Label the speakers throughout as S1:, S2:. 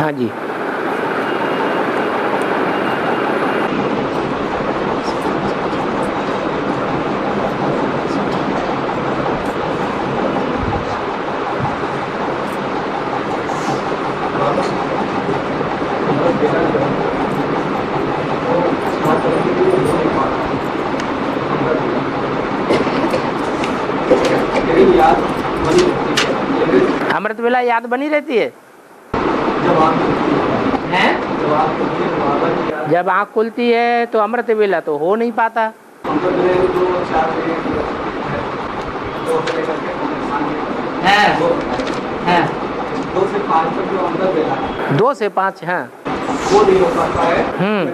S1: हाँ जी। अमृत वेला याद बनी रहती है। जब आँख खुलती है तो अमृत वेला तो हो नहीं पाता। 2 से 5 है
S2: वो नहीं हो पाता है।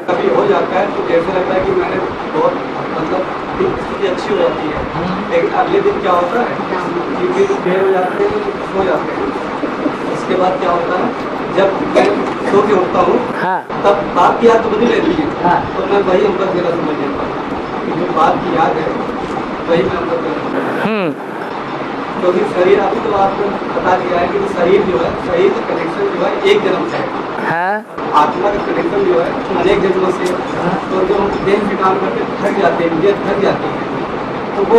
S2: कभी हो जाता है तो जैसे लगता है कि मैंने बहुत मतलब स्थिति अच्छी हो जाती है, लेकिन अगले दिन क्या होता है कि फिर देर हो जाते हैं, सो जाते हैं। उसके बाद क्या होता है, जब मैं सो के उठता हूँ तब बात की याद तो बनी रहती है, तो मैं वही अमृत वेला समझ लेता हूँ। जो बात की याद है वही मैं अमृत वेला। क्योंकि शरीर, अभी तो आपको बता दिया है कि शरीर जो है, शरीर का कनेक्शन जो है एक जन्म से है, आत्मा का कनेक्शन जो है अनेक जन्मों से। तो जो देह में काम करके थक जाते हैं, नींद थक जाती है, तो वो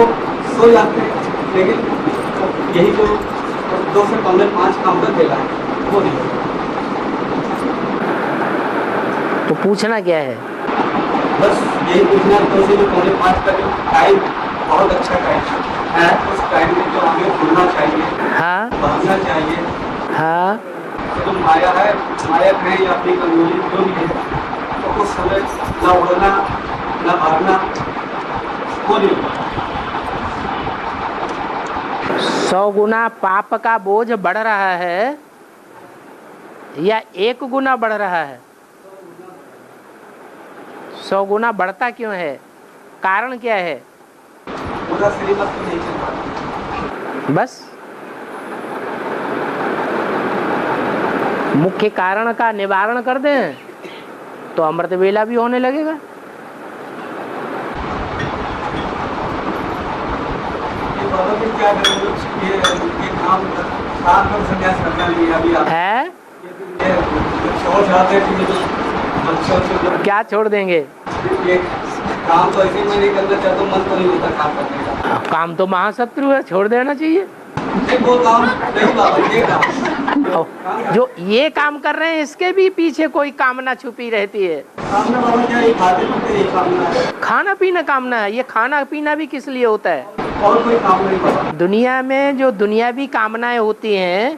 S2: सो जाते हैं। लेकिन यही जो 2 से 5 का अमृत वेला है वो नहीं।
S1: तो पूछना क्या है?
S2: बस यही पूछना, 2 से 5 का जो टाइम बहुत अच्छा टाइम है, उस टाइम में जो हमें खुलना चाहिए, भागना चाहिए। तो माया है, माया है या अपनी कमजोरी जो भी है, तो उस समय न उड़ना न भागना वो नहीं होता।
S1: 100 गुना पाप का बोझ बढ़ रहा है या 1 गुना बढ़ रहा है? 100 गुना बढ़ता क्यों है? कारण क्या है?
S2: पूरा शरीर अब तो नहीं चल पाता।
S1: बस मुख्य कारण का निवारण कर दें तो अमृत वेला भी होने लगेगा।
S2: ये बाबा भी क्या करें, ये काम संन्यास करना नहीं है अभी आप
S1: है।
S2: छोड़ जाते हैं,
S1: क्या छोड़ देंगे?
S2: ये काम तो ऐसे मैं नहीं करना चाहता हूँ, मन तो नहीं होता काम करने का।
S1: काम तो महाशत्रु है, छोड़ देना चाहिए।
S2: वो काम नहीं बाबा, ये काम
S1: जो ये काम कर रहे हैं इसके भी पीछे कोई कामना छुपी रहती है।
S2: कामना बाबा क्या, ये खाते पीते ये कामना है,
S1: खाना पीना कामना है। ये खाना पीना भी किस लिए होता है?
S2: और कोई काम नहीं बाबा।
S1: दुनिया में जो दुनियावी कामनाएं होती हैं,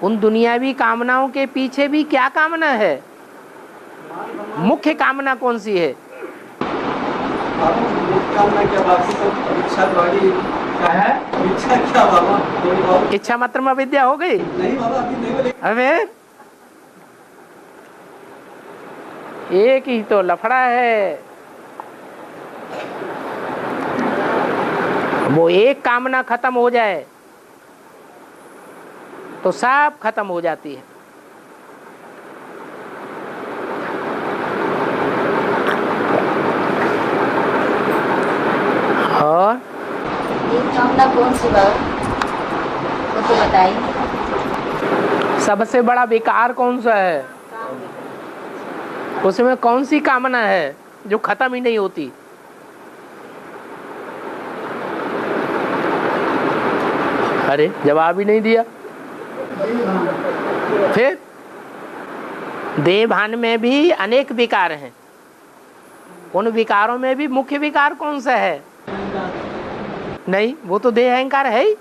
S1: उन दुनियावी कामनाओं के पीछे भी क्या कामना है? मुख्य कामना कौन सी है?
S2: कामना क्या, बाकी सब इच्छा द्वारी क्या है? इच्छा क्या बाबा?
S1: इच्छा मात्र में विद्या हो गई?
S2: नहीं बाबा, अभी नहीं बोले।
S1: अबे एक ही तो लफड़ा है। वो एक कामना खत्म हो जाए तो सब खत्म हो जाती है। और
S3: एक कामना कौन सी बाबा, वो तो बताइए।
S1: सबसे बड़ा विकार कौन सा है? उसमें कौन सी कामना है जो खत्म ही नहीं होती? अरे जवाब ही नहीं दिया। फिर देहभान में भी अनेक विकार हैं। उन विकारों में भी मुख्य विकार कौन सा है? नहीं, वो तो देह अहंकार है ही।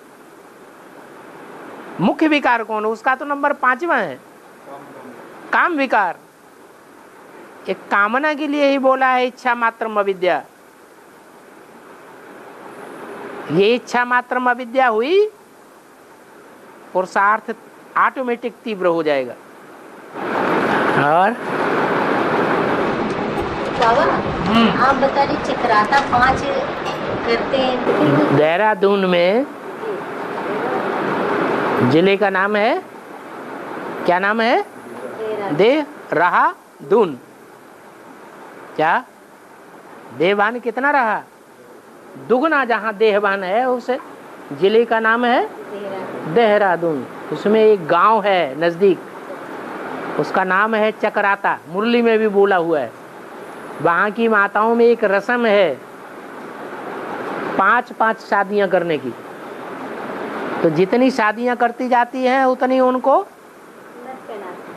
S1: मुख्य विकार कौन है? उसका तो नंबर 5वां है, काम विकार। एक कामना के लिए ही बोला है इच्छा मात्रम अविद्या। ये इच्छा मात्रम अविद्या हुई, पुरुषार्थ ऑटोमेटिक तीव्र हो जाएगा। और
S3: बाबा आप बता रही चक्राता 5 करते हैं
S1: देहरादून में, जिले का नाम है, क्या नाम है? देहरादून। क्या देहभान कितना रहा? दुगना। जहाँ देहभान है उसे जिले का नाम है देहरादून। उसमें एक गांव है नजदीक, उसका नाम है चक्राता, मुरली में भी बोला हुआ है। वहाँ की माताओं में एक रस्म है 5-5 शादियां करने की। तो जितनी शादियां करती जाती हैं उतनी उनको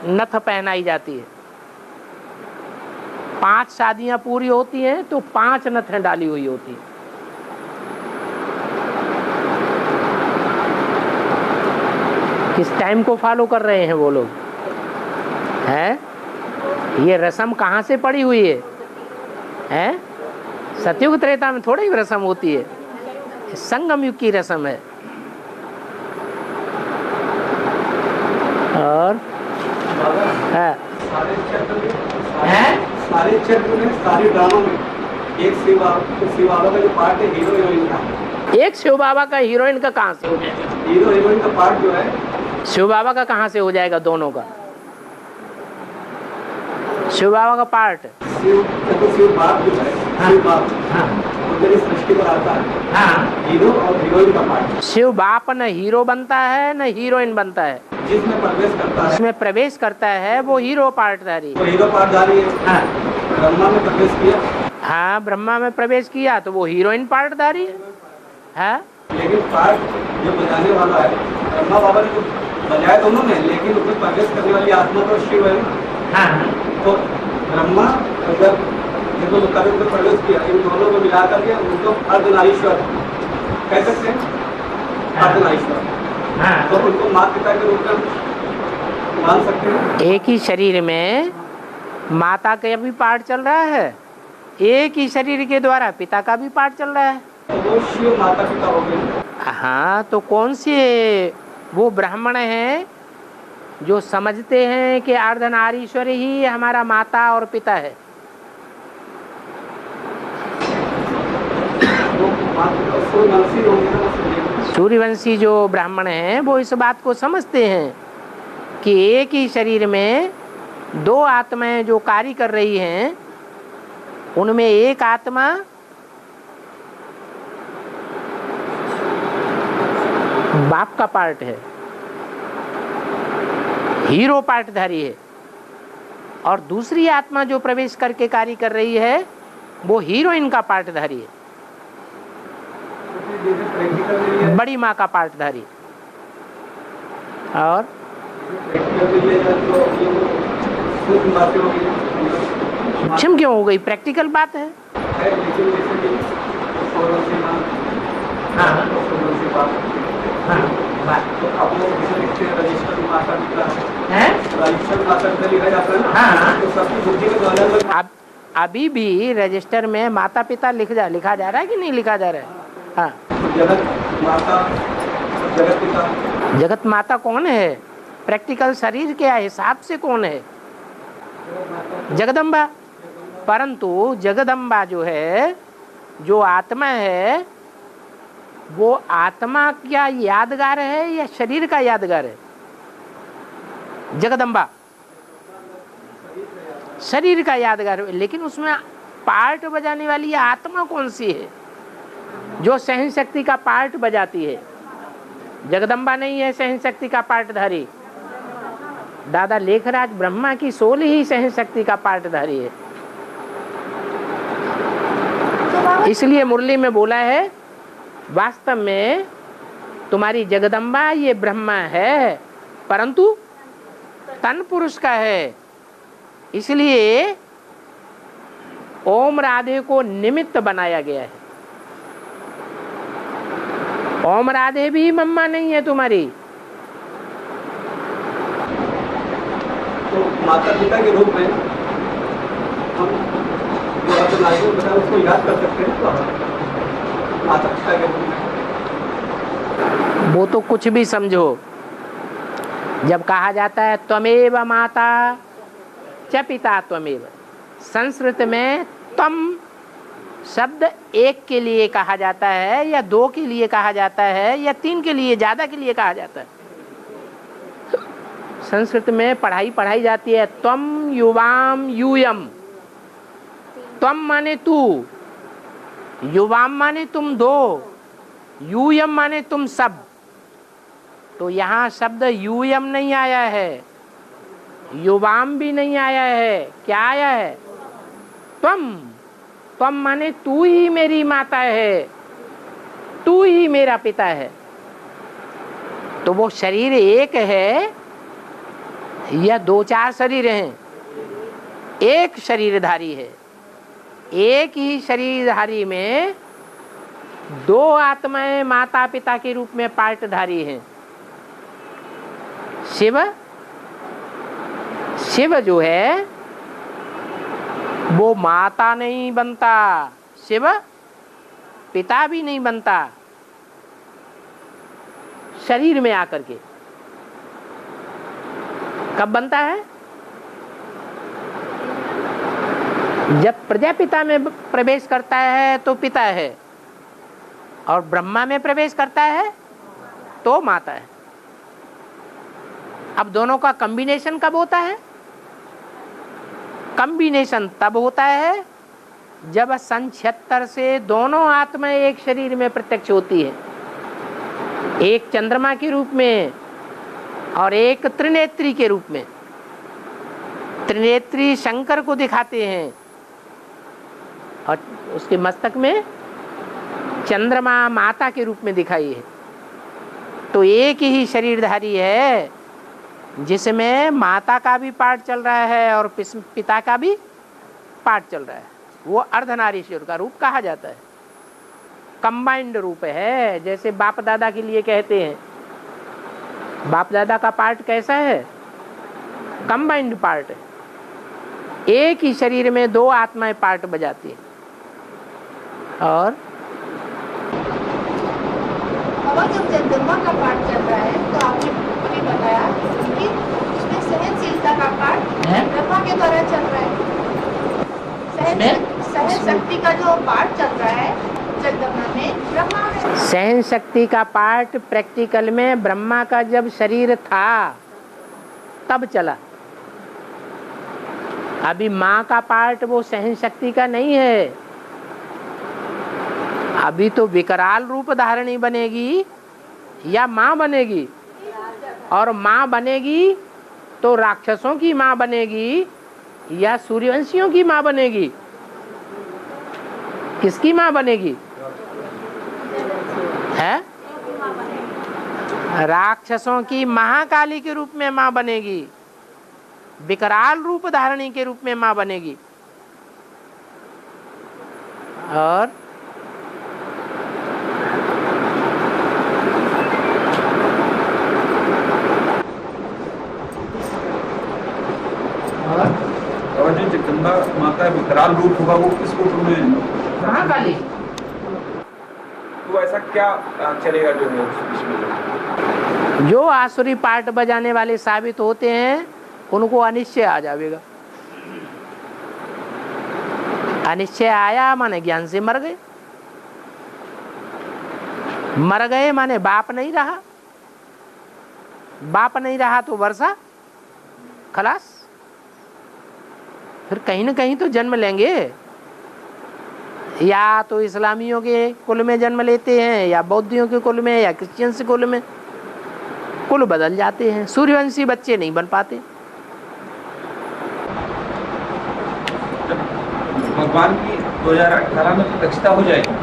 S1: नथ पहनाई जाती है। 5 शादियां पूरी होती हैं तो 5 नथें डाली हुई होती हैं। किस टाइम को फॉलो कर रहे हैं वो लोग हैं? ये रस्म कहाँ से पड़ी हुई है? हैं? सतयुग त्रेता में थोड़ी रस्म होती है, संगम युग की रस्म है। और
S2: सारे चक्र में सारे ड्रामों में एक शिव बाबा का जो पार्ट है हीरो हीरोइन का,
S1: एक शिव बाबा का हीरोइन का कहाँ से हो जाएगा?
S2: हीरो हीरोइन का पार्ट जो है
S1: शिव बाबा का कहाँ से हो जाएगा? दोनों का शिव बाबा का पार्ट
S2: शिव बाप जो है, शिव बाप वो जब इस सृष्टि पर आता है, हीरो और हीरोइन का पार्ट।
S1: शिव बाप न हीरो बनता है न हीरोइन बनता है,
S2: जिसमें प्रवेश करता है,
S1: जिसमें प्रवेश करता है वो हीरो पार्टधारी।
S2: वो हीरो पार्टधारी है। ब्रह्मा में प्रवेश किया,
S1: हाँ ब्रह्मा में प्रवेश किया तो वो हीरोइन पार्टधारी है।
S2: लेकिन पार्ट जो बजाने वाला है ब्रह्मा बाबा ने तो बजाया दोनों में, लेकिन उसमें प्रवेश करने वाली आत्मा तो शिव है। तो ब्रह्मा जब कभी में प्रवेश किया, इन दोनों को मिला करके उनको अर्धनारीश्वर कह सकते हैं, अर्धनारीश्वर। तो उनको माता पिता के रूप में मान सकते हैं।
S1: एक ही शरीर में माता का भी पार्ट चल रहा है, एक ही शरीर के द्वारा पिता का भी पार्ट चल रहा है।
S2: तो वो शिव माता पिता हो गए।
S1: हाँ, तो कौन से वो ब्राह्मण हैं जो समझते हैं कि अर्धनारीश्वर ही हमारा माता और पिता है? सूर्यवंशी जो ब्राह्मण हैं वो इस बात को समझते हैं कि एक ही शरीर में 2 आत्माएं जो कार्य कर रही हैं, उनमें एक आत्मा बाप का पार्ट है, हीरो पार्टधारी है, और दूसरी आत्मा जो प्रवेश करके कार्य कर रही है वो हीरोइन का पार्टधारी है, बड़ी माँ का पार्टधारी। और क्षम क्यों हो गई? प्रैक्टिकल बात है। अब अभी भी रजिस्टर में माता पिता लिखा जा रहा है कि नहीं लिखा जा रहा है? हाँ, जगत माता कौन है? प्रैक्टिकल शरीर के हिसाब से कौन है? जगदम्बा। परंतु जगदम्बा जो है, जो आत्मा है, वो आत्मा क्या यादगार है या शरीर का यादगार है? जगदम्बा शरीर का यादगार है, लेकिन उसमें पार्ट बजाने वाली आत्मा कौन सी है जो सहन शक्ति का पार्ट बजाती है? जगदम्बा नहीं है सहन शक्ति का पार्टधारी। दादा लेखराज ब्रह्मा की सोल ही सहन शक्ति का पार्टधारी है। इसलिए मुरली में बोला है, वास्तव में तुम्हारी जगदम्बा ये ब्रह्मा है, परंतु तन पुरुष का है। इसलिए ओम राधे को निमित्त बनाया गया है। ओम राधे भी मम्मा नहीं है तुम्हारी।
S2: तो माता पिता के रूप में हम जो अर्धनारीश्वर बताया उसको याद कर सकते हैं। तो माता पिता के रूप में
S1: वो तो कुछ भी समझो। जब कहा जाता है त्वमेव माता च पिता त्वमेव, संस्कृत में तम शब्द एक के लिए कहा जाता है या 2 के लिए कहा जाता है या 3 के लिए, ज्यादा के लिए कहा जाता है। संस्कृत में पढ़ाई जाती है त्वम युवाम यूयम। त्वम माने तू, युवाम माने तुम 2, यूयम माने तुम सब। तो यहाँ शब्द यूयम नहीं आया है, युवाम भी नहीं आया है, क्या आया है? त्वम। त्वम माने तू ही मेरी माता है, तू ही मेरा पिता है। तो वो शरीर एक है या दो चार शरीर हैं? एक शरीरधारी है। एक ही शरीरधारी में दो आत्माएं माता पिता के रूप में पार्टधारी हैं। शिव जो है वो माता नहीं बनता, शिव पिता भी नहीं बनता शरीर में आकर के। कब बनता है? जब प्रजापिता में प्रवेश करता है तो पिता है, और ब्रह्मा में प्रवेश करता है तो माता है। अब दोनों का कॉम्बिनेशन कब होता है? कॉम्बिनेशन तब होता है जब सन 76 से दोनों आत्माएं एक शरीर में प्रत्यक्ष होती है, एक चंद्रमा के रूप में और एक त्रिनेत्री के रूप में। त्रिनेत्री शंकर को दिखाते हैं और उसके मस्तक में चंद्रमा माता के रूप में दिखाई है। तो एक ही शरीरधारी है जिसमें माता का भी पार्ट चल रहा है और पिता का भी पार्ट चल रहा है। वो अर्धनारीश्वर का रूप कहा जाता है, कंबाइंड रूप है। जैसे बाप दादा के लिए कहते हैं, बाप दादा का पार्ट कैसा है? कंबाइंड पार्ट है। एक ही शरीर में दो आत्माएं पार्ट बजाती हैं। और
S4: जब जगदम्बा का पार्ट चल रहा है तो आपने अभी बताया कि उसमें सहनशीलता का पार्ट ब्रह्मा के द्वारा चल रहा है। सहन शक्ति का जो पार्ट चल रहा है जगदम्बा में, ब्रह्मा में
S1: सहन शक्ति का पार्ट प्रैक्टिकल में ब्रह्मा का जब शरीर था तब चला। अभी माँ का पार्ट वो सहन शक्ति का नहीं है। अभी तो विकराल रूप धारणी बनेगी या माँ बनेगी, और माँ बनेगी तो राक्षसों की माँ बनेगी या सूर्यवंशियों की माँ बनेगी? किसकी माँ बनेगी? है राक्षसों की महाकाली के रूप में माँ बनेगी, विकराल रूप धारणी के रूप में माँ बनेगी। और
S5: जो जगदम्बा माँ का विकराल रूप होगा वो किस रूप में?
S1: महाकाली।
S5: तो ऐसा क्या चलेगा जो है उसमें?
S1: जो आसुरी पार्ट बजाने वाले साबित होते हैं उनको अनिश्चय आ जाएगा। अनिश्चय आया माने ज्ञान से मर गए। मर गए माने बाप नहीं रहा। बाप नहीं रहा तो वर्षा खलास। फिर कहीं न कहीं तो जन्म लेंगे, या तो इस्लामियों के कुल में जन्म लेते हैं, या बौद्धियों के कुल में, या क्रिश्चियंस कुल में। कुल बदल जाते हैं, सूर्यवंशी बच्चे नहीं बन पाते।
S5: भगवान की 2018 में प्रतिष्ठा हो जाएगी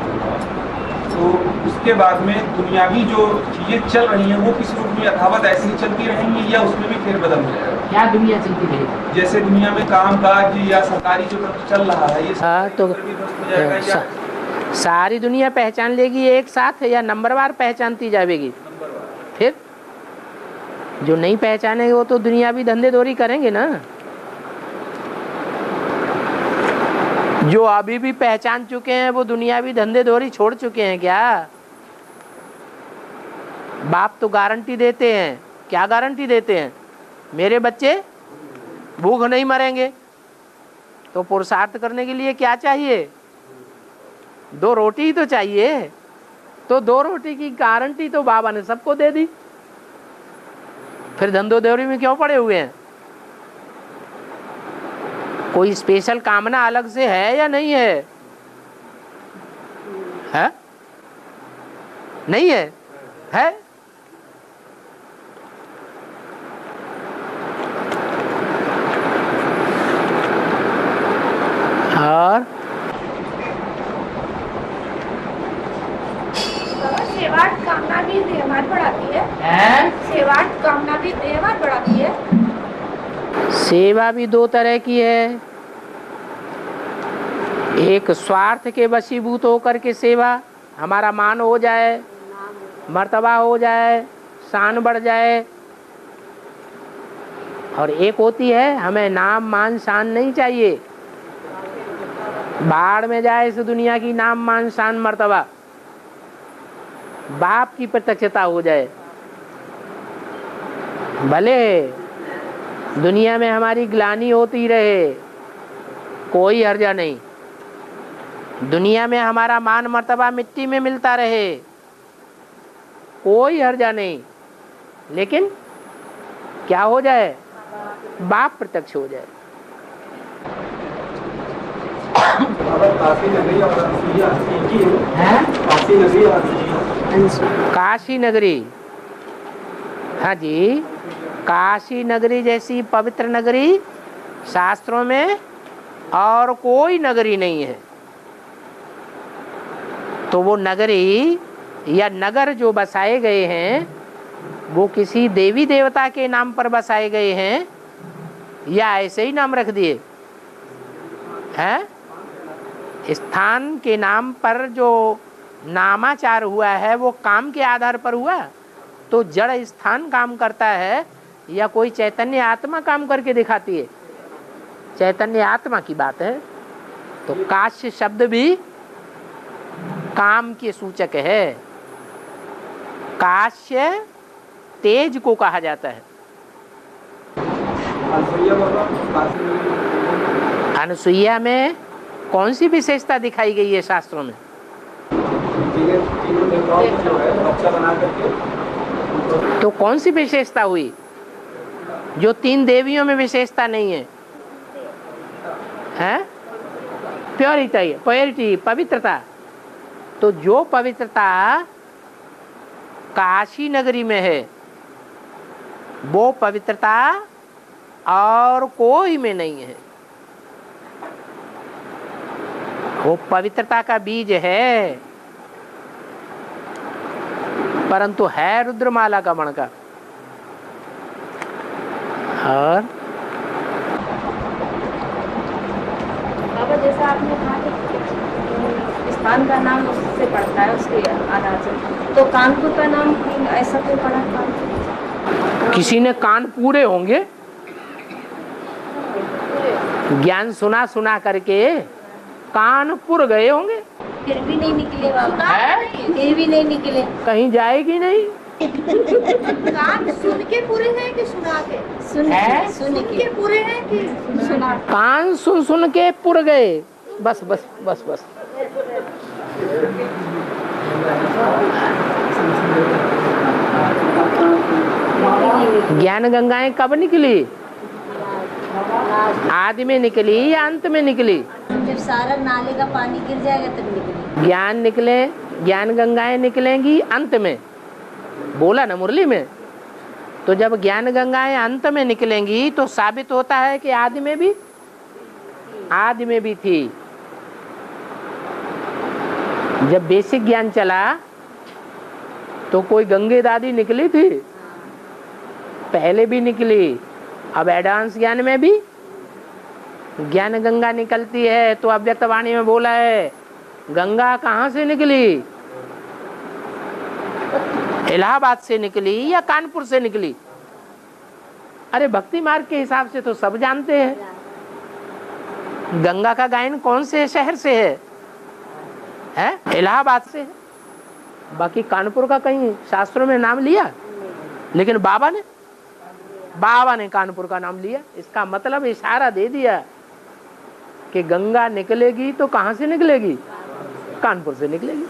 S5: तो उसके बाद में दुनियावी जो चीजें चल रही हैं वो किस रूप में यथावत ऐसे ही चलती रहेंगी या उसमें भी फेरबदल हो जाएगा?
S1: क्या दुनिया चलती रहेगी?
S5: जैसे दुनिया में कामकाज या सरकारी जो चल रहा है ये
S1: तो
S5: भी ध्वस्त हो जाएगा या
S1: सारी दुनिया पहचान लेगी एक साथ, या नंबरवार पहचानती जाएगी? फिर जो नहीं पहचानेंगे वो तो दुनियावी धंधे दौरी करेंगे ना। जो अभी भी पहचान चुके हैं वो दुनियावी धंधे दौरी छोड़ चुके हैं क्या? बाप तो गारंटी देते हैं। क्या गारंटी देते हैं? मेरे बच्चे भूख नहीं मरेंगे। तो पुरुषार्थ करने के लिए क्या चाहिए? 2 रोटी ही तो चाहिए। तो 2 रोटी की गारंटी तो बाबा ने सबको दे दी। फिर धंधोदौरी में क्यों पड़े हुए हैं? कोई स्पेशल कामना अलग से है या नहीं है? है? नहीं है? है?
S4: सेवाट बढ़ाती है। सेवाट कामना भी सेवाट बढ़ाती है।
S1: सेवा भी दो तरह की है, एक स्वार्थ के वशीभूत होकर के सेवा, हमारा मान हो जाए, मर्तबा हो जाए, शान बढ़ जाए, और एक होती है हमें नाम मान शान नहीं चाहिए, बाढ़ में जाए इस दुनिया की नाम मान शान मर्तबा, बाप की प्रत्यक्षता हो जाए, भले दुनिया में हमारी ग्लानि होती रहे, कोई हर्जा नहीं, दुनिया में हमारा मान मर्तबा मिट्टी में मिलता रहे, कोई हर्जा नहीं, लेकिन क्या हो जाए, बाप प्रत्यक्ष हो जाए।
S2: काशी नगरी और अनसुईया एक ही है? काशी नगरी और अनसुईया।
S1: काशी नगरी, हाँ जी, काशी नगरी जैसी पवित्र नगरी शास्त्रों में और कोई नगरी नहीं है। तो वो नगरी या नगर जो बसाए गए हैं वो किसी देवी देवता के नाम पर बसाए गए हैं या ऐसे ही नाम रख दिए हैं? स्थान के नाम पर जो नामाचार हुआ है वो काम के आधार पर हुआ, तो जड़ स्थान काम करता है या कोई चैतन्य आत्मा काम करके दिखाती है? चैतन्य आत्मा की बात है। तो काश्य शब्द भी काम के सूचक है। काश्य तेज को कहा जाता है। अनसुईया में कौन सी विशेषता दिखाई गई है शास्त्रों में? तो कौन सी विशेषता हुई जो तीन देवियों में विशेषता नहीं है? हैं? प्योरिटी, पवित्रता। तो जो पवित्रता काशी नगरी में है वो पवित्रता और कोई में नहीं है। वो पवित्रता का बीज है, परंतु है रुद्रमाला का मण का। और
S4: बाबा जैसा आपने कहा कि स्थान का नाम उससे पड़ता है, उसके आधार से, तो कानपुर का नाम ऐसा क्यों पड़ा? कानपुर
S1: किसी ने कान पूरे होंगे, ज्ञान सुना सुना करके कानपुर गए होंगे,
S3: फिर भी नहीं निकले बाबा, फिर भी नहीं निकले।
S1: कहीं जाएगी नहीं।
S4: कान सुन के पूरे हैं कि सुना के? सुन के पूरे हैं कि सुना?
S1: कान सुन सुन के पुर गए, बस बस बस बस। ज्ञान गंगाएं कब निकली? आदि में निकली या अंत में निकली?
S3: जब सारा नाले का पानी गिर जाएगा तब निकले।
S1: ज्ञान निकले, ज्ञान गंगाएं निकलेंगी अंत में, बोला ना मुरली में। तो जब ज्ञान गंगाएं अंत में निकलेंगी तो साबित होता है कि आदि में भी थी। जब बेसिक ज्ञान चला तो कोई गंगे दादी निकली थी, पहले भी निकली। अब एडवांस ज्ञान में भी ज्ञान गंगा निकलती है। तो अव्यक्त वाणी में बोला है, गंगा कहाँ से निकली? इलाहाबाद से निकली या कानपुर से निकली? अरे भक्ति मार्ग के हिसाब से तो सब जानते हैं गंगा का गायन कौन से शहर से है? इलाहाबाद से है। बाकी कानपुर का कहीं शास्त्रों में नाम लिया, लेकिन बाबा ने कानपुर का नाम लिया। इसका मतलब इशारा दे दिया कि गंगा निकलेगी तो कहां से निकलेगी? कानपुर से निकलेगी।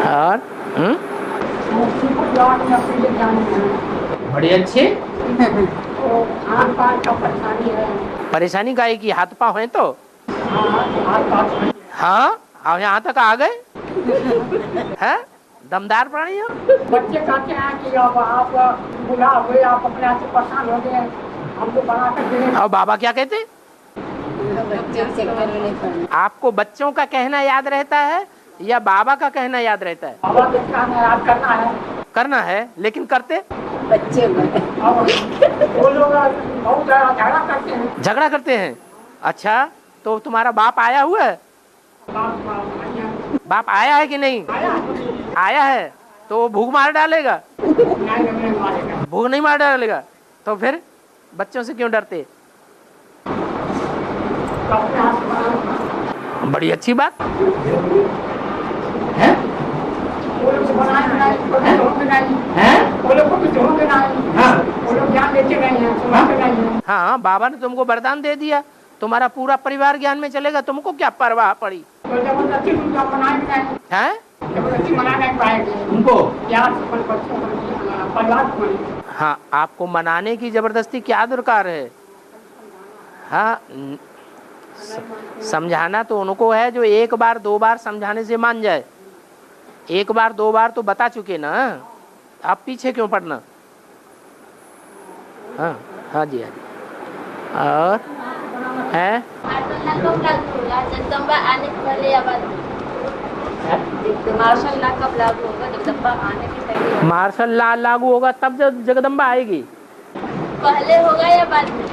S1: और बड़ी अच्छी परेशानी का है कि हाथ पाँव है तो हाँ, और यहाँ तक आ गए हैं? दमदार प्राणी हो।
S6: बच्चे कहते हैं कि अब आप बुला हुए, आप अपने आप से परेशान हो गए, हमको बना कर देने।
S1: और बाबा क्या कहते? आपको बच्चों का कहना याद रहता है या बाबा का कहना याद रहता है?
S6: बाबा के कहना याद करना है।
S1: करना है, लेकिन करते
S3: बच्चे हुए
S6: और वो लोग बहुत ज्यादा झगड़ा करते हैं।
S1: झगड़ा करते हैं। अच्छा, तो तुम्हारा बाप आया हुआ है? बाप आया है कि नहीं? आया है तो वो भूख मार डालेगा? भूख नहीं मार डालेगा, तो फिर बच्चों से क्यों डरते? बड़ी अच्छी बात है। हाँ, बाबा ने तुमको वरदान दे दिया, तुम्हारा पूरा परिवार ज्ञान में चलेगा, तुमको क्या परवाह पड़ी है? उनको हाँ, आपको मनाने की जबरदस्ती क्या दरकार है? हाँ, समझाना तो उनको है जो एक बार दो बार समझाने से मान जाए। एक बार दो बार तो बता चुके ना, आप पीछे क्यों पड़ना? हाँ हाँ जी, हाँ जी। और है
S3: जगदम्बा आने के पहले या बाद? मार्शल लॉ कब लागू होगा? जगदम्बा आने के पहले?
S1: मार्शल लॉ लागू होगा तब जब जगदम्बा आएगी।
S3: पहले होगा या बाद में?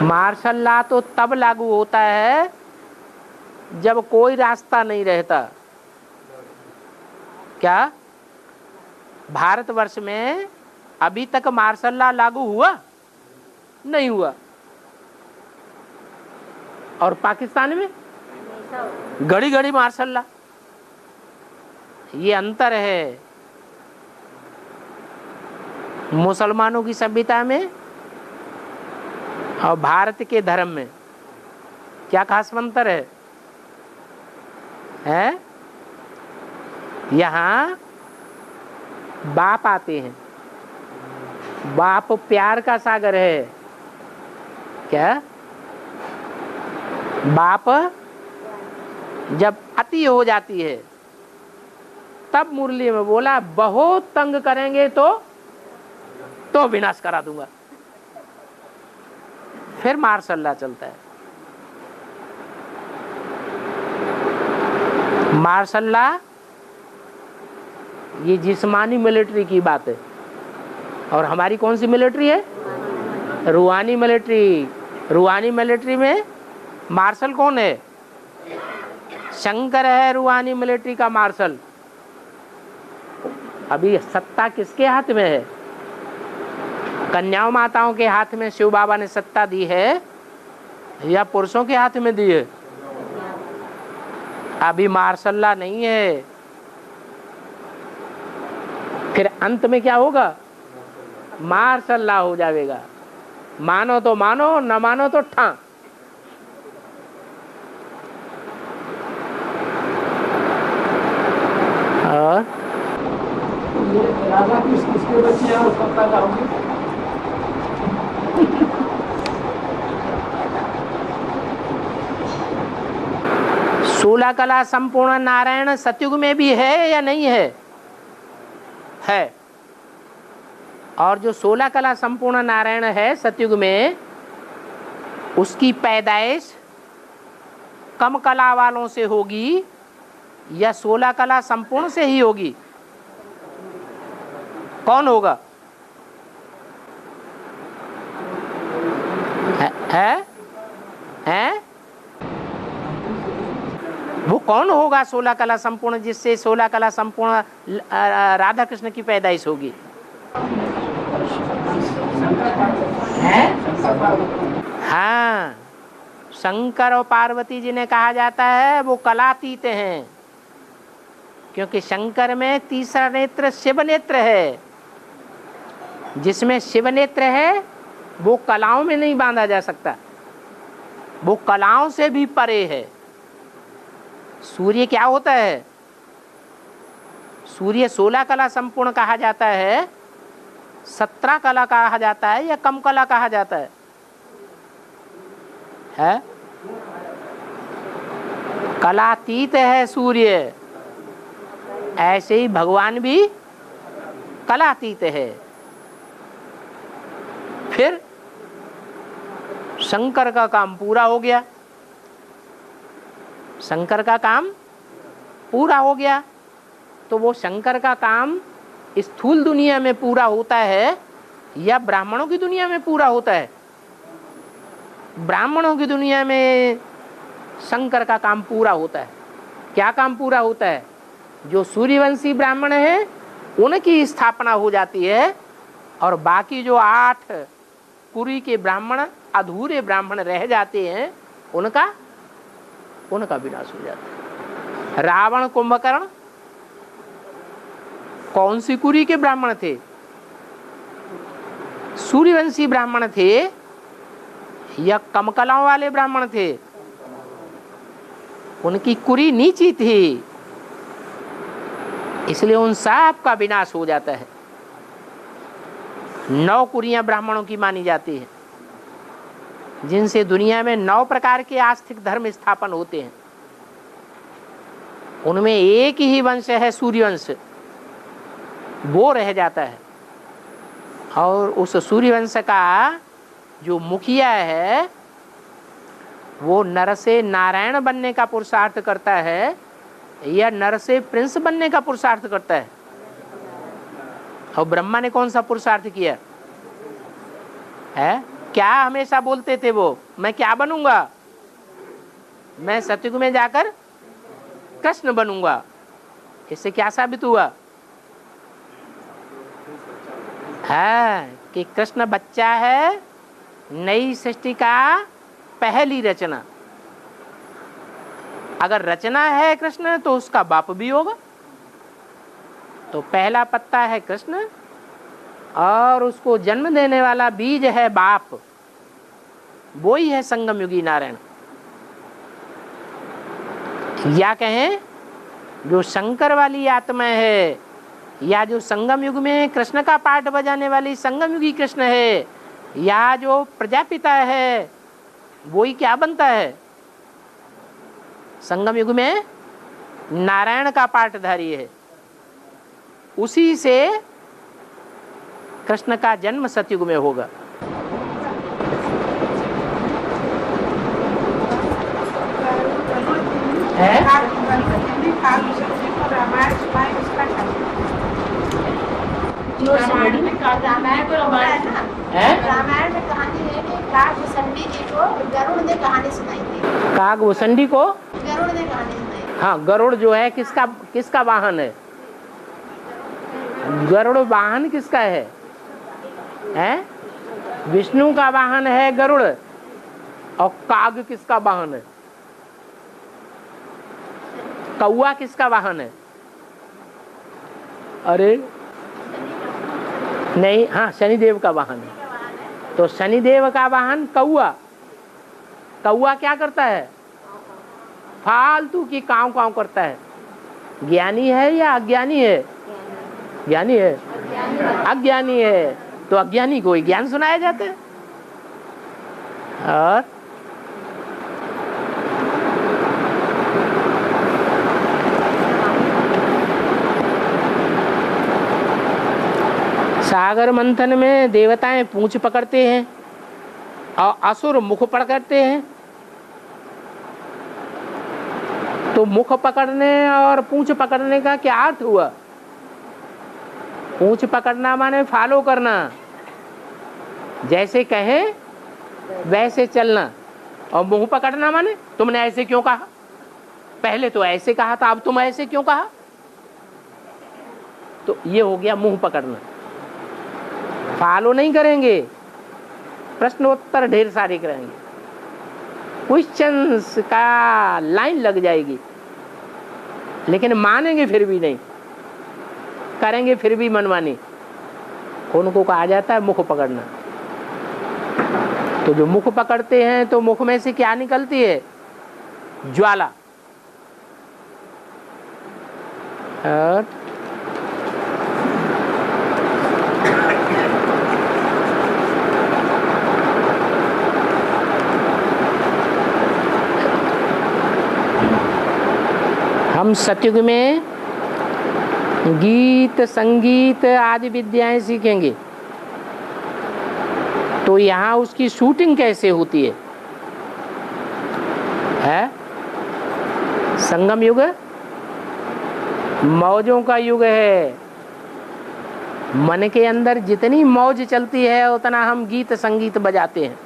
S1: मार्शल लॉ तो तब लागू होता है जब कोई रास्ता नहीं रहता। क्या भारतवर्ष में अभी तक मार्शल लॉ लागू हुआ? नहीं हुआ। और पाकिस्तान में घड़ी घड़ी मार्शल लॉ। ये अंतर है मुसलमानों की सभ्यता में और भारत के धर्म में। क्या खास अंतर है? यहाँ बाप आते हैं, बाप प्यार का सागर है। क्या बाप जब अति हो जाती है तब मुरली में बोला, बहुत तंग करेंगे तो विनाश करा दूंगा। फिर मार्शल लॉ चलता है। मार्शल लॉ ये जिस्मानी मिलिट्री की बात है, और हमारी कौन सी मिलिट्री है? रूहानी मिलिट्री। रूहानी मिलिट्री में मार्शल कौन है? शंकर है रूहानी मिलिट्री का मार्शल। अभी सत्ता किसके हाथ में है? कन्याओं माताओं के हाथ में शिव बाबा ने सत्ता दी है या पुरुषों के हाथ में दी है? अभी मार्शल लॉ नहीं है। फिर अंत में क्या होगा? मार्शल लॉ हो जाएगा। मानो तो मानो, न मानो तो ठा। और
S6: राजा किसके बच्चे हैं उसका पैदा होंगे?
S1: सोलह कला संपूर्ण नारायण सतयुग में भी है या नहीं है? है। और जो 16 कला संपूर्ण नारायण है सतयुग में, उसकी पैदाइश कम कला वालों से होगी या 16 कला संपूर्ण से ही होगी? कौन होगा? है? वो कौन होगा 16 कला संपूर्ण, जिससे 16 कला संपूर्ण राधा कृष्ण की पैदाइश होगी? हाँ, शंकर और पार्वती जी ने कहा जाता है वो कलातीत हैं, क्योंकि शंकर में तीसरा नेत्र शिव नेत्र है। जिसमें शिव नेत्र है वो कलाओं में नहीं बांधा जा सकता, वो कलाओं से भी परे है। सूर्य क्या होता है? सूर्य 16 कला संपूर्ण कहा जाता है, 17 कला कहा जाता है या कम कला कहा जाता है? कलातीत है सूर्य। ऐसे ही भगवान भी कलातीत है। फिर शंकर का काम पूरा हो गया। शंकर का काम पूरा हो गया तो वो शंकर का काम स्थूल दुनिया में पूरा होता है या ब्राह्मणों की दुनिया में पूरा होता है? ब्राह्मणों की दुनिया में शंकर का काम पूरा होता है। क्या काम पूरा होता है? जो सूर्यवंशी ब्राह्मण है उनकी स्थापना हो जाती है और बाकी जो 8 कुरी के ब्राह्मण, अधूरे ब्राह्मण रह जाते हैं, उनका विनाश हो जाता है। रावण, कुंभकर्ण कौन सी कुरी के ब्राह्मण थे? सूर्यवंशी ब्राह्मण थे या कमकलाओं वाले ब्राह्मण थे? उनकी कुरी नीची थी, इसलिए उन सब का विनाश हो जाता है। 9 कुरियां ब्राह्मणों की मानी जाती है, जिनसे दुनिया में 9 प्रकार के आस्तिक धर्म स्थापन होते हैं। उनमें एक ही वंश है सूर्यवंश, वो रह जाता है। और उस सूर्यवंश का जो मुखिया है वो नर से नारायण बनने का पुरुषार्थ करता है या नर से प्रिंस बनने का पुरुषार्थ करता है? और ब्रह्मा ने कौन सा पुरुषार्थ किया है? क्या हमेशा बोलते थे वो, मैं क्या बनूंगा? मैं सतयुग में जाकर कृष्ण बनूंगा। इससे क्या साबित हुआ? है कि कृष्ण बच्चा है, नई सृष्टि का पहली रचना। अगर रचना है कृष्ण तो उसका बाप भी होगा। तो पहला पत्ता है कृष्ण और उसको जन्म देने वाला बीज है बाप, वो ही है संगम युगी नारायण। या कहें जो शंकर वाली आत्मा है या जो संगम युग में कृष्ण का पाठ बजाने वाली संगम युगी कृष्ण है या जो प्रजापिता है, वो ही क्या बनता है? संगम युग में नारायण का पाठधारी है। उसी से कृष्ण का जन्म सतयुग में होगा।
S4: रामायण में कहानी है कि काकभूषणी जी को गरुड़ ने कहानी सुनाई थी।
S1: काकभूषणी को
S4: गरुड़ ने कहानी सुनाई।
S1: हाँ, गरुड़ जो है किसका वाहन है? गरुड़ वाहन किसका है? विष्णु का वाहन है गरुड़। और काग किसका वाहन है? कौआ किसका वाहन है? अरे नहीं, हाँ, शनिदेव का वाहन है। तो शनिदेव का वाहन कौआ। कौआ क्या करता है? फालतू की काव काव करता है। ज्ञानी है या अज्ञानी है? ज्ञानी है। अज्ञानी है तो अज्ञानी को ज्ञान सुनाया जाता है। और सागर मंथन में देवताएं पूंछ पकड़ते हैं और असुर मुख पकड़ते हैं। तो मुख पकड़ने और पूंछ पकड़ने का क्या अर्थ हुआ? पूंछ पकड़ना माने फॉलो करना, जैसे कहे वैसे चलना। और मुंह पकड़ना माने तुमने ऐसे क्यों कहा, पहले तो ऐसे कहा था, अब तुम ऐसे क्यों कहा। तो ये हो गया मुंह पकड़ना। फॉलो नहीं करेंगे, प्रश्नोत्तर ढेर सारे करेंगे, क्वेश्चंस का लाइन लग जाएगी, लेकिन मानेंगे फिर भी नहीं, करेंगे फिर भी मनमानी। उनको कहा जाता है मुख पकड़ना। तो जो मुख पकड़ते हैं तो मुख में से क्या निकलती है? ज्वाला। और हम सतयुग में गीत, संगीत आदि विद्याएं सीखेंगे। तो यहाँ उसकी शूटिंग कैसे होती है? संगम युग मौजों का युग है। मन के अंदर जितनी मौज चलती है उतना हम गीत संगीत बजाते हैं।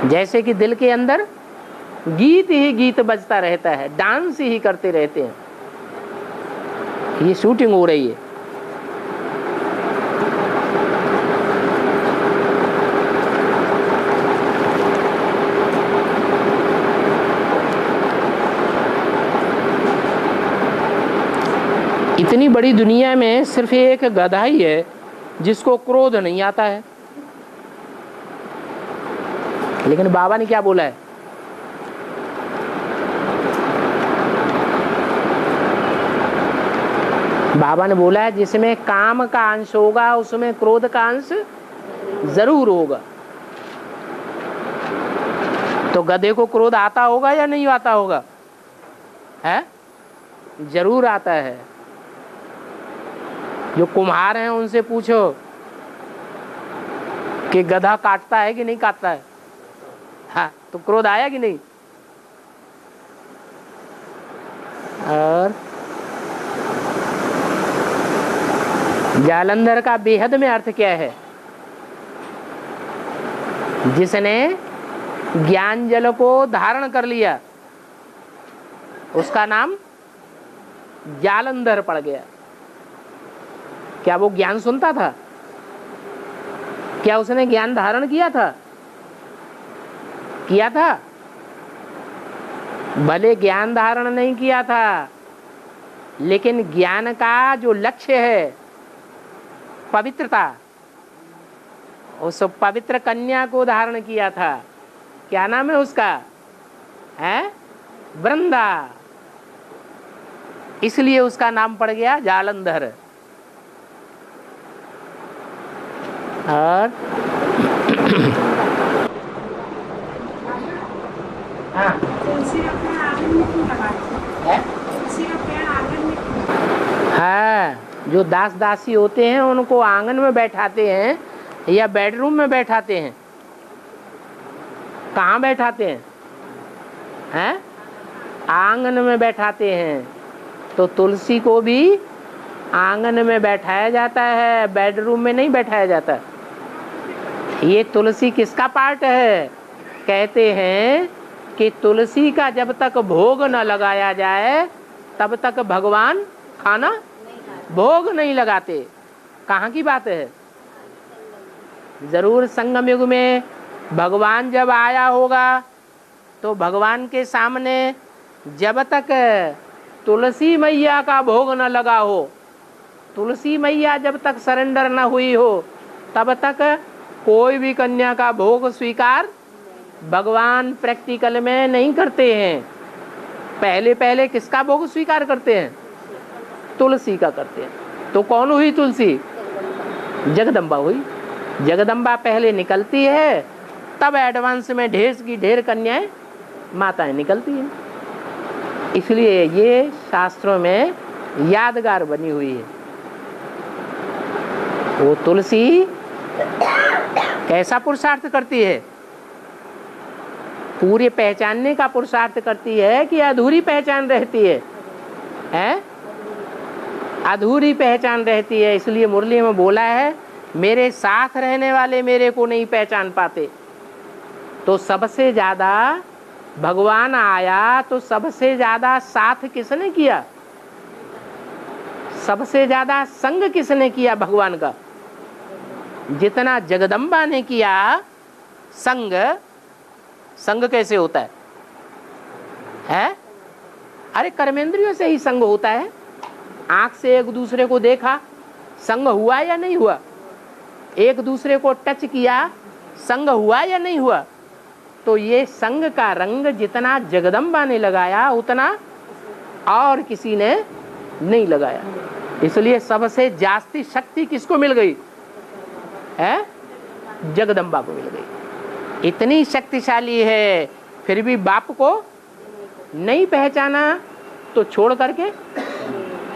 S1: जैसे कि दिल के अंदर गीत ही गीत बजता रहता है, डांस ही करते रहते हैं। ये शूटिंग हो रही है। इतनी बड़ी दुनिया में सिर्फ एक गधा ही है जिसको क्रोध नहीं आता है। लेकिन बाबा ने क्या बोला है? बाबा ने बोला है जिसमें काम का अंश होगा उसमें क्रोध का अंश जरूर होगा। तो गधे को क्रोध आता होगा या नहीं आता होगा? है, जरूर आता है। जो कुम्हार हैं उनसे पूछो कि गधा काटता है कि नहीं काटता है। हाँ, तो क्रोध आया कि नहीं? और जालंधर का बेहद में अर्थ क्या है? जिसने ज्ञान जल को धारण कर लिया उसका नाम जालंधर पड़ गया। क्या वो ज्ञान सुनता था? क्या उसने ज्ञान धारण किया था? किया था? भले ज्ञान धारण नहीं किया था, लेकिन ज्ञान का जो लक्ष्य है पवित्रता, उस पवित्र कन्या को धारण किया था। क्या नाम है उसका? है वृंदा। इसलिए उसका नाम पड़ गया जालंधर। और हाँ, जो दास दासी होते हैं उनको आंगन में बैठाते हैं या बेडरूम में बैठाते हैं। कहाँ बैठाते हैं? हैं? आंगन में बैठाते हैं। तो तुलसी को भी आंगन में बैठाया जाता है, बेडरूम में नहीं बैठाया जाता। ये तुलसी किसका पार्ट है? कहते हैं कि तुलसी का जब तक भोग न लगाया जाए तब तक भगवान खाना भोग नहीं लगाते। कहाँ की बात है? जरूर संगम युग में भगवान जब आया होगा तो भगवान के सामने जब तक तुलसी मैया का भोग न लगा हो, तुलसी मैया जब तक सरेंडर न हुई हो, तब तक कोई भी कन्या का भोग स्वीकार भगवान प्रैक्टिकल में नहीं करते हैं। पहले पहले किसका भोग स्वीकार करते हैं? तुलसी का करते हैं। तो कौन हुई तुलसी? जगदम्बा हुई। जगदम्बा पहले निकलती है, तब एडवांस में ढेर की ढेर कन्याएं माताएं निकलती हैं। इसलिए ये शास्त्रों में यादगार बनी हुई है। वो तुलसी कैसा पुरुषार्थ करती है? पूरे पहचानने का पुरुषार्थ करती है कि अधूरी पहचान रहती है? हैं? अधूरी पहचान रहती है। इसलिए मुरली में बोला है, मेरे साथ रहने वाले मेरे को नहीं पहचान पाते। तो सबसे ज्यादा भगवान आया तो सबसे ज्यादा साथ किसने किया? सबसे ज्यादा संग किसने किया भगवान का? जितना जगदम्बा ने किया संग। संग कैसे होता है? है? अरे कर्मेंद्रियों से ही संग होता है। आंख से एक दूसरे को देखा, संग हुआ या नहीं हुआ? एक दूसरे को टच किया, संग हुआ या नहीं हुआ? तो ये संग का रंग जितना जगदम्बा ने लगाया उतना और किसी ने नहीं लगाया। इसलिए सबसे जास्ती शक्ति किसको मिल गई? है? जगदम्बा को मिल गई। इतनी शक्तिशाली है, फिर भी बाप को नहीं पहचाना तो छोड़ करके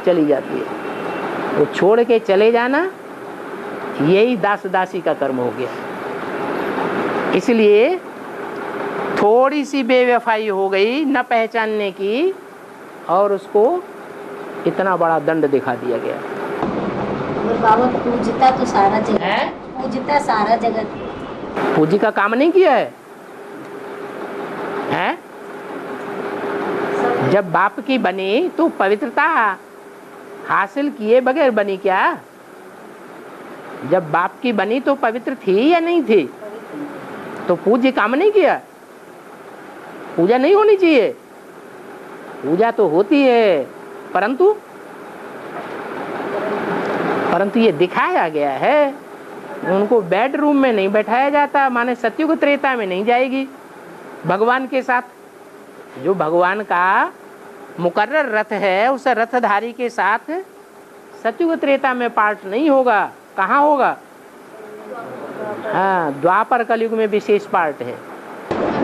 S1: चली जाती है। वो छोड़ के चले जाना, यही दास दासी का कर्म हो गया। इसलिए थोड़ी सी बेवफाई हो गई न पहचानने की, और उसको इतना बड़ा दंड दिखा दिया गया
S3: और बाबा पूजता तो सारा जगत
S1: है।
S3: पूजता सारा जगत।
S1: पूजी का काम नहीं किया है, हैं? जब बाप की बनी तो पवित्रता हासिल किए बगैर बनी क्या? जब बाप की बनी तो पवित्र थी या नहीं थी? तो पूज्य काम नहीं किया? पूजा नहीं होनी चाहिए? पूजा तो होती है, परंतु ये दिखाया गया है। उनको बेडरूम में नहीं बैठाया जाता, माने सत्युग त्रेता में नहीं जाएगी भगवान के साथ। जो भगवान का मुकर्रर रथ है उस रथधारी के साथ सत्युग त्रेता में पाठ नहीं होगा। कहाँ होगा? हाँ, द्वापर कलयुग में विशेष पाठ है।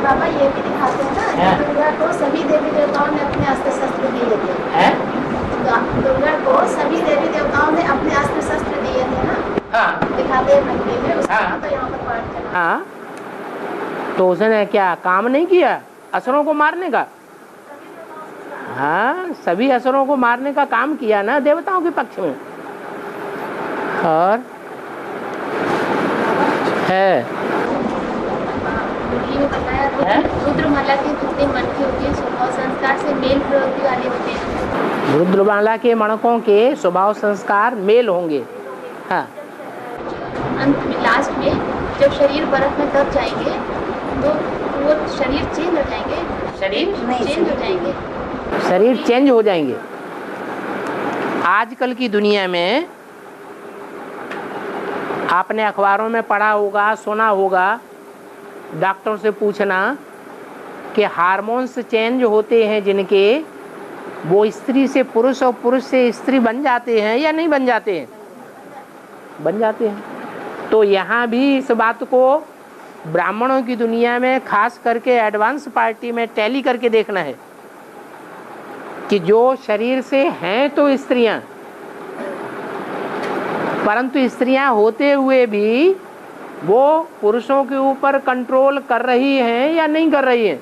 S4: बाबा ये भी दिखाते हैं ना, दुर्गा को सभी देवी देवताओं ने अपने अस्त्र शस्त्र दिए थे। दुर्गा को सभी देवी देवताओं ने अपने अस्त्र शस्त्र दिए थे ना।
S1: हाँ।
S4: दिखाते हैं मंदिर में, उसका तो यहाँ पर पाठ चला।
S1: हाँ, तो उसने क्या काम नहीं किया असुरों को मारने का? हाँ, सभी असुरों को मारने का काम किया ना देवताओं के पक्ष में। और है
S4: रुद्रमाला के जितने मन के होते हैं स्वभाव संस्कार से मेल प्रवृत्ति वाले होते हैं।
S1: रुद्रमाला के मणकों के स्वभाव संस्कार मेल होंगे। हाँ।
S4: अंत में लास्ट में जब शरीर बर्फ में दब जाएंगे तो वो शरीर चेंज हो जाएंगे।
S1: शरीर
S4: चेंज हो जाएंगे।
S1: शरीर चेंज हो जाएंगे। आजकल की दुनिया में आपने अखबारों में पढ़ा होगा, सुना होगा, डॉक्टर से पूछना कि हार्मोन्स चेंज होते हैं जिनके, वो स्त्री से पुरुष और पुरुष से स्त्री बन जाते हैं या नहीं बन जाते हैं? बन जाते हैं। तो यहाँ भी इस बात को ब्राह्मणों की दुनिया में खास करके एडवांस पार्टी में टैली करके देखना है कि जो शरीर से हैं तो स्त्रियां, परंतु स्त्रियां होते हुए भी वो पुरुषों के ऊपर कंट्रोल कर रही हैं या नहीं कर रही हैं?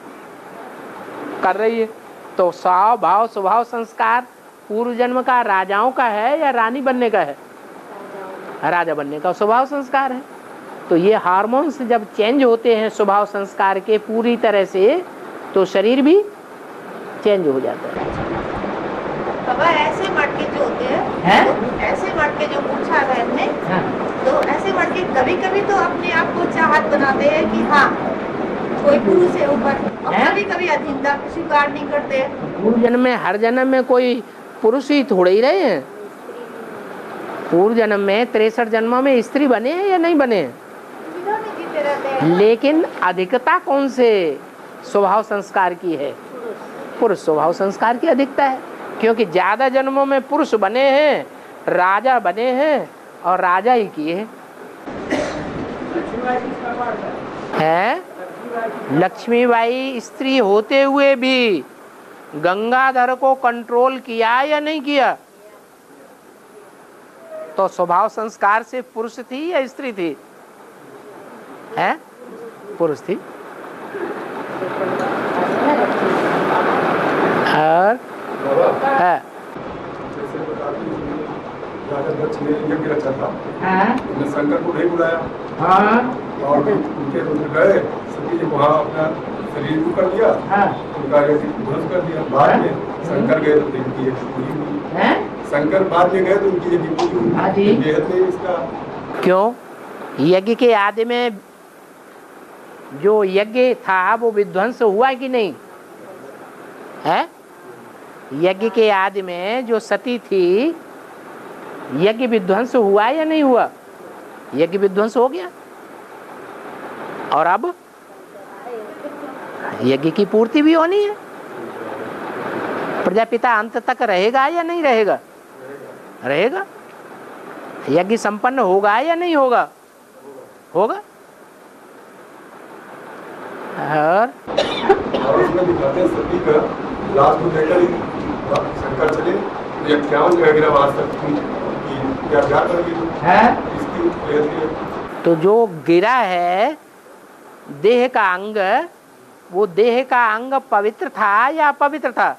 S1: कर रही है। तो भाव स्वभाव संस्कार पूर्व जन्म का राजाओं का है या रानी बनने का है? राजा बनने का स्वभाव संस्कार है। तो ये हार्मोन्स जब चेंज होते हैं स्वभाव संस्कार के पूरी तरह से, तो शरीर भी चेंज हो जाता है।
S4: बाबा ऐसे मटके जो होते हैं, तो ऐसे मटके जो पूछा है ने, तो ऐसे मटके कभी कभी तो अपने आप को चाहत बनाते हैं कि हाँ कोई पुरुष है ऊपर, और कभी कभी अधीनता स्वीकार नहीं करते।
S1: पूर्व जन्म में, हर जन्म में कोई पुरुष ही थोड़े ही रहे हैं। पूर्व जन्म में 63 जन्मों में स्त्री बने हैं या नहीं बने हैं? लेकिन अधिकता कौन से स्वभाव संस्कार की है? पुरुष स्वभाव संस्कार की अधिकता है, क्योंकि ज्यादा जन्मों में पुरुष बने हैं, राजा बने हैं और राजा ही किए हैं। लक्ष्मीबाई स्त्री होते हुए भी गंगाधर को कंट्रोल किया या नहीं किया? तो स्वभाव संस्कार से पुरुष थी या स्त्री थी? है पुरुष थी। और है
S2: शंकर को नहीं बुलाया और उनके रुद्र गए, सती जी वहाँ अपना शरीर को कर दिया, उनका ध्वंस कर दिया। बाद में शंकर गए तो उनकी पूरी हुई। शंकर बाद में गए तो उनकी पूरी बेहद नहीं इसका।
S1: क्यों? यज्ञ के आदि में जो यज्ञ था वो विध्वंस हुआ कि नहीं है? यज्ञ के आदि में जो सती थी, यज्ञ विध्वंस हुआ या नहीं हुआ? यज्ञ विध्वंस हो गया। और अब यज्ञ की पूर्ति भी होनी है। प्रजापिता अंत तक रहेगा या नहीं रहेगा? रहेगा। यज्ञ संपन्न होगा या नहीं होगा? होगा। और
S2: उसमें दिखाते हैं सती का लास्ट में लेकर शंकर चले, ये 51 रह गया वहां तक क्या क्या करेगी इसकी।
S1: तो जो गिरा है देह का अंग, वो देह का अंग पवित्र था या अपवित्र था?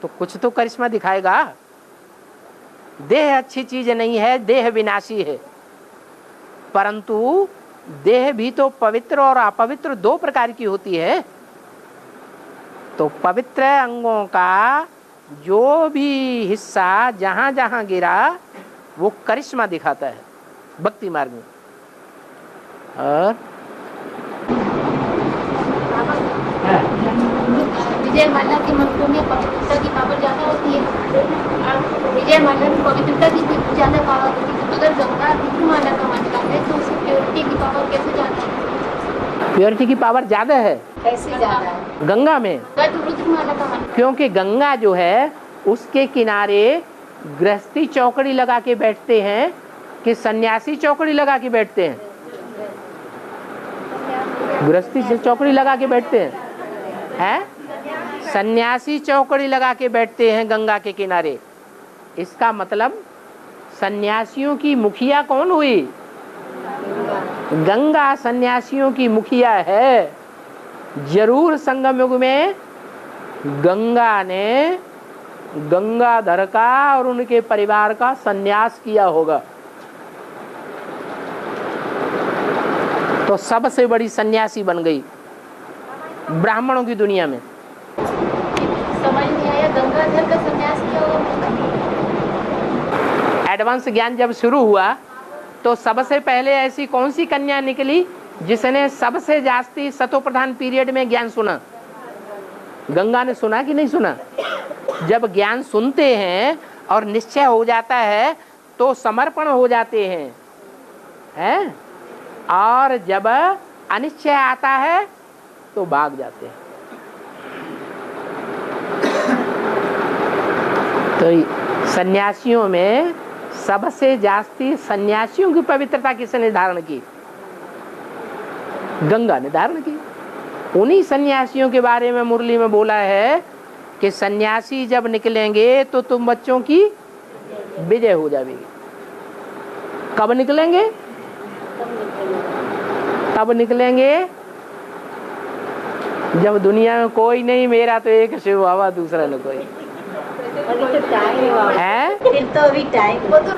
S1: तो कुछ तो करिश्मा दिखाएगा। देह अच्छी चीज नहीं है, देह विनाशी है, परंतु देह भी तो पवित्र और अपवित्र दो प्रकार की होती है। तो पवित्र अंगों का जो भी हिस्सा जहां जहां गिरा वो करिश्मा दिखाता है भक्ति मार्ग में। और
S3: विजय माला के मंत्रों में पवित्रता की पावर ज्यादा होती है। विजय माला में पवित्रता की ज्यादा पावर होती है। अगर गंगा रुद्र माला का मंत्र है तो उसकी प्योरिटी की पावर कैसे ज्यादा है?
S1: प्योरिटी की पावर ज्यादा है
S3: कैसे ज्यादा है
S1: गंगा में?
S3: रुद्र माला का मंत्र,
S1: क्योंकि गंगा जो है उसके किनारे गृहस्थी चौकड़ी लगा के बैठते हैं कि सन्यासी चौकड़ी लगा के बैठते हैं? गृहस्थी से चौकड़ी लगा के बैठते हैं, सन्यासी चौकड़ी लगा के बैठते हैं गंगा के किनारे। इसका मतलब सन्यासियों की मुखिया कौन हुई? गंगा सन्यासियों की मुखिया है। जरूर संगम युग में गंगा ने गंगाधर का और उनके परिवार का सन्यास किया होगा। तो सबसे बड़ी सन्यासी बन गई ब्राह्मणों की दुनिया में।
S3: समझ नहीं आया, गंगाधर का सन्यास किया होगा।
S1: एडवांस ज्ञान जब शुरू हुआ तो सबसे पहले ऐसी कौन सी कन्या निकली जिसने सबसे जास्ती सतो प्रधान पीरियड में ज्ञान सुना? गंगा ने सुना कि नहीं सुना? जब ज्ञान सुनते हैं और निश्चय हो जाता है तो समर्पण हो जाते हैं, और जब अनिश्चय आता है तो भाग जाते हैं। तो सन्यासियों में सबसे जास्ती सन्यासियों की पवित्रता किसने धारण की? गंगा ने धारण की। उन्हीं सन्यासियों के बारे में मुरली में बोला है कि सन्यासी जब निकलेंगे तो तुम बच्चों की विजय हो जाएगी। कब निकलेंगे? तब निकलेंगे जब दुनिया में कोई नहीं, मेरा तो एक शिव बाबा, दूसरा न कोई है।
S3: फिर तो अभी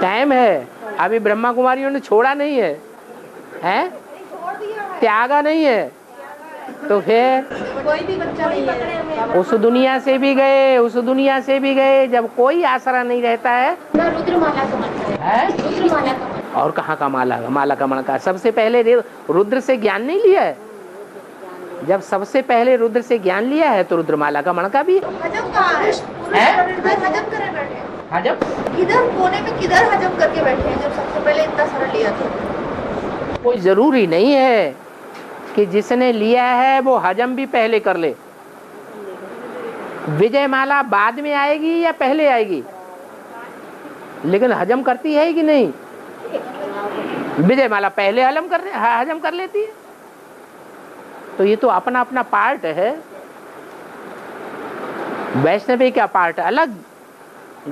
S1: टाइम है। अभी ब्रह्मा कुमारियों ने छोड़ा नहीं है, त्यागा नहीं है। तो फिर
S4: कोई भी बच्चा नहीं है।
S1: उस दुनिया से भी गए, उस दुनिया से भी गए। जब कोई आसरा नहीं रहता है,
S3: रुद्रमाला का मंत्र है। रुद्रमाला का मंत्र
S1: और कहाँ का माला का मंत्र? सबसे पहले रुद्र से ज्ञान नहीं लिया है। जब सबसे पहले रुद्र से ज्ञान लिया है तो रुद्रमाला का मणका भी
S4: हजम कहाँ है? हजम करे बैठे हैं।
S1: हजम
S4: इधर कोने में किधर हजम करके बैठे हैं जब सबसे पहले इतना सारा लिया था?
S1: कोई जरूरी नहीं है कि जिसने लिया है वो हजम भी पहले कर ले। विजय माला बाद में आएगी या पहले आएगी, लेकिन हजम करती है कि नहीं? विजय माला पहले हजम कर लेती है। तो ये तो अपना अपना पार्ट है। वैष्णवी का पार्ट अलग,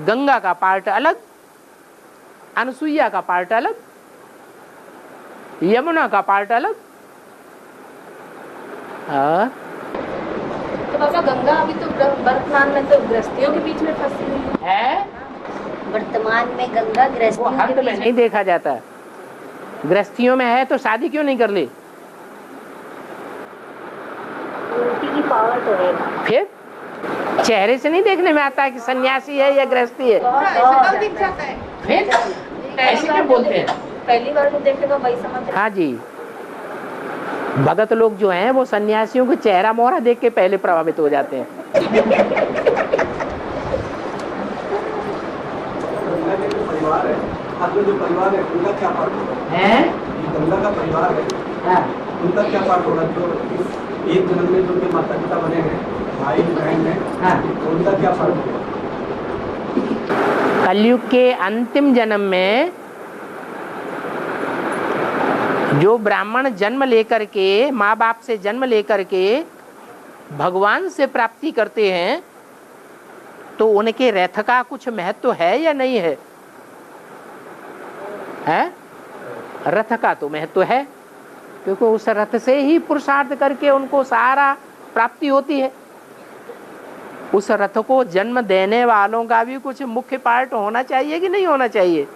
S1: गंगा का पार्ट अलग, अनसुईया का पार्ट अलग, यमुना का पार्ट अलग।
S3: तो बाबा गंगा अभी तो वर्तमान में तो गृहस्थियों के बीच में फंसी हुई है। वर्तमान में गंगा गृहस्थियों के
S1: बीच में नहीं देखा जाता। गृहस्थियों में है तो शादी क्यों नहीं कर ली?
S3: की पावर तो है।
S1: फिर चेहरे से नहीं देखने में आता है कि सन्यासी है या गृहस्थी है।
S4: दिख जाता है।
S1: फिर ऐसे क्यों बोलते हैं?
S3: पहली बार तो देखेगा वही समझ।
S1: हाँ जी, भगत लोग जो हैं वो सन्यासियों को चेहरा मोहरा देख के पहले प्रभावित हो जाते हैं।
S2: परिवार है, आपका जो परिवार है उनका क्या पार्ट है? गंगा का परिवार है, उनका क्या पार्ट होगा? जो एक जन्म में जो उनके माता पिता बने हैं, भाई बहन है, उनका क्या पार्ट होगा?
S1: कलयुग के अंतिम जन्म में जो ब्राह्मण जन्म लेकर के, माँ बाप से जन्म लेकर के भगवान से प्राप्ति करते हैं, तो उनके रथ का कुछ महत्व है या नहीं है? रथ का तो महत्व है, क्योंकि उस रथ से ही पुरुषार्थ करके उनको सारा प्राप्ति होती है। उस रथ को जन्म देने वालों का भी कुछ मुख्य पार्ट होना चाहिए कि नहीं होना चाहिए?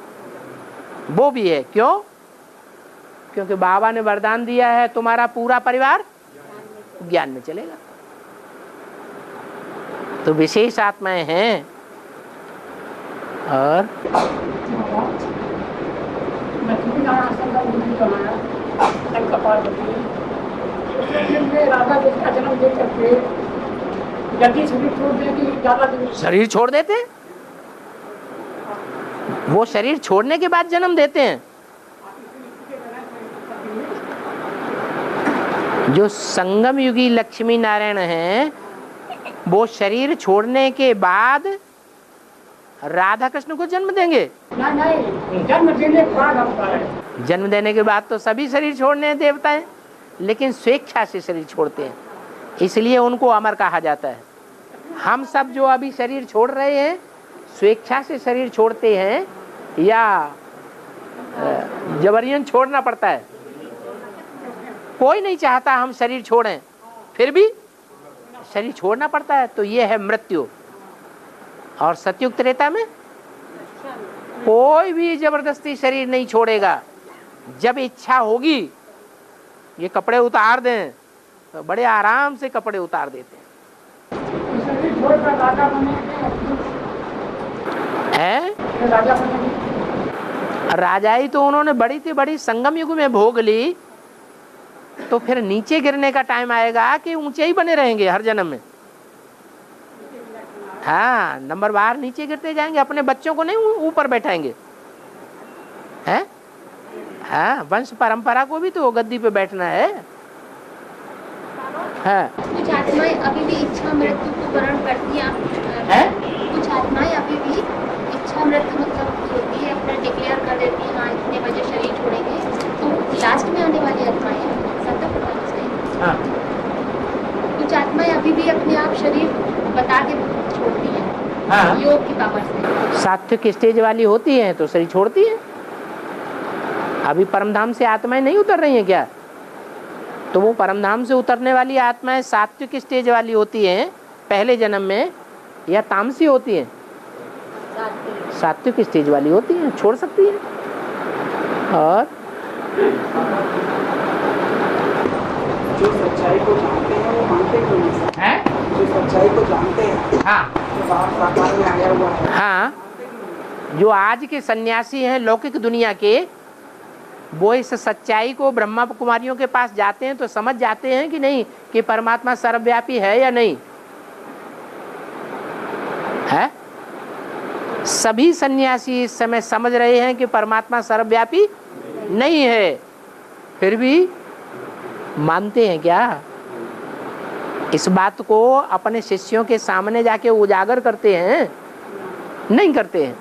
S1: वो भी है। क्यों? क्योंकि बाबा ने वरदान दिया है तुम्हारा पूरा परिवार ज्ञान में चलेगा। तो विशेष आत्माएं हैं। और शरीर छोड़ देते हैं, वो शरीर छोड़ने के बाद जन्म देते हैं। जो संगम युगी लक्ष्मी नारायण हैं वो शरीर छोड़ने के बाद राधा कृष्ण को जन्म देंगे।
S6: नहीं, जन्म देने के बाद हम करें।
S1: जन्म देने के बाद तो सभी शरीर छोड़ने हैं देवता हैं, लेकिन स्वेच्छा से शरीर छोड़ते हैं, इसलिए उनको अमर कहा जाता है। हम सब जो अभी शरीर छोड़ रहे हैं स्वेच्छा से शरीर छोड़ते हैं या जबरियन छोड़ना पड़ता है? कोई नहीं चाहता हम शरीर छोड़ें, फिर भी शरीर छोड़ना पड़ता है। तो ये है मृत्यु। और सतयुग त्रेता में कोई भी जबरदस्ती शरीर नहीं छोड़ेगा। जब इच्छा होगी ये कपड़े उतार दें तो बड़े आराम से कपड़े उतार देते हैं। राजाई तो उन्होंने बड़ी थी बड़ी संगम युग में भोग ली, तो फिर नीचे गिरने का टाइम आएगा कि ऊंचे ही बने रहेंगे हर जन्म में। हाँ, नंबर बार नीचे गिरते जाएंगे, अपने बच्चों को नहीं ऊपर बैठाएंगे हैं। हाँ, वंश परंपरा को भी तो गद्दी पे बैठना है। हाँ।
S3: कुछ आत्माएं अभी भी इच्छा मृत्यु को वर्ण करती हैं। कुछ आत्माएं अभी भी इच्छा मृत्यु मतलब होती है, अपना डिक्लेयर कर देती है हाँ इतने बजे शरीर छोड़ेंगे। तो लास्ट में आने वाली आत्माएं हाँ। कुछ आत्माएं अभी भी अपने आप शरीर बता के छोड़ती हैं। हाँ। योग की पावर से।
S1: सात्विक स्टेज वाली होती हैं तो शरीर छोड़ती हैं। अभी परमधाम से आत्माएं नहीं उतर रही हैं क्या? तो वो परमधाम से उतरने वाली आत्माएं सात्विक स्टेज वाली होती हैं पहले जन्म में, या तामसी होती हैं? सात्विक स्टेज वाली होती हैं, छोड़ सकती हैं। और
S7: जो सच्चाई को जानते हैं वो मानते क्यों नहीं है? जो सच्चाई को जानते हैं हाँ, जो बाप साकार में आया हुआ है
S1: हाँ, जो आज के सन्यासी हैं लौकिक दुनिया के, वो इस सच्चाई को ब्रह्मा कुमारियों के पास जाते हैं तो समझ जाते हैं कि नहीं कि परमात्मा सर्वव्यापी है या नहीं है? सभी सन्यासी इस समय समझ रहे हैं कि परमात्मा सर्वव्यापी नहीं है, फिर भी मानते हैं क्या? इस बात को अपने शिष्यों के सामने जाके उजागर करते हैं? नहीं करते हैं।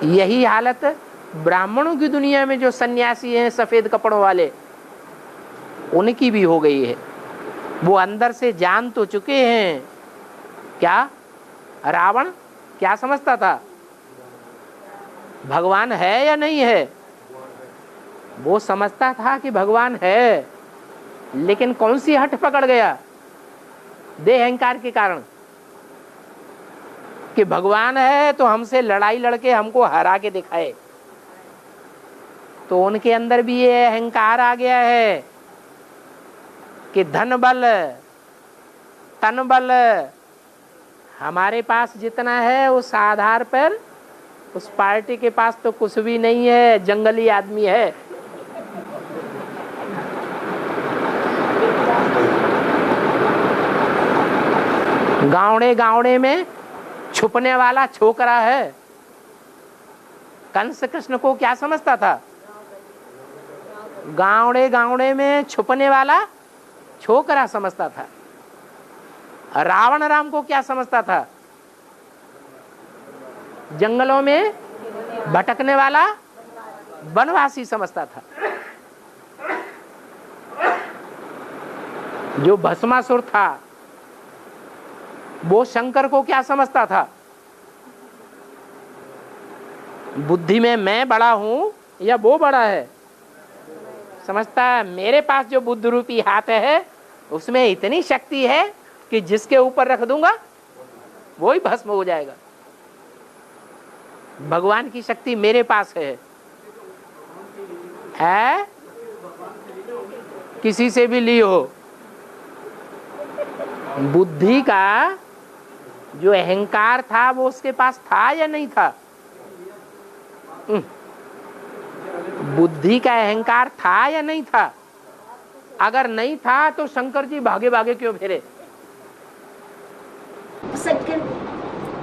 S1: यही हालत ब्राह्मणों की दुनिया में जो सन्यासी हैं सफेद कपड़ों वाले, उनकी भी हो गई है। वो अंदर से जान तो चुके हैं। क्या रावण क्या समझता था? भगवान है या नहीं है? वो समझता था कि भगवान है, लेकिन कौन सी हट पकड़ गया? देह अहंकार के कारण कि भगवान है तो हमसे लड़ाई लड़के हमको हरा के दिखाए। तो उनके अंदर भी ये अहंकार आ गया है कि धन बल तन बल हमारे पास जितना है उस आधार पर उस पार्टी के पास तो कुछ भी नहीं है, जंगली आदमी है। गावड़े गावड़े में छुपने वाला छोकरा है। कंस कृष्ण को क्या समझता था? गावड़े गावड़े में छुपने वाला छोकरा समझता था। रावण राम को क्या समझता था? जंगलों में भटकने वाला वनवासी समझता था। जो भस्मासुर था वो शंकर को क्या समझता था? बुद्धि में मैं बड़ा हूं या वो बड़ा है? समझता है मेरे पास जो बुद्ध रूपी हाथ है उसमें इतनी शक्ति है कि जिसके ऊपर रख दूंगा वो ही भस्म हो जाएगा। भगवान की शक्ति मेरे पास है किसी से भी ली हो। बुद्धि का जो अहंकार था वो उसके पास था या नहीं था? बुद्धि का अहंकार था या नहीं था? अगर नहीं था तो शंकर जी भागे भागे क्यों फिरे?
S8: शंकर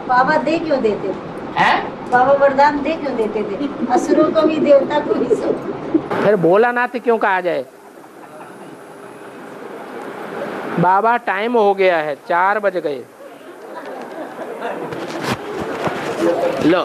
S8: बाबा दे क्यों देते थे? बाबा वरदान दे क्यों देते थे? असुरों को भी देवता को भी सब।
S1: फिर भोलानाथ क्यों कहा जाए? बाबा टाइम हो गया है, 4 बज गए। लो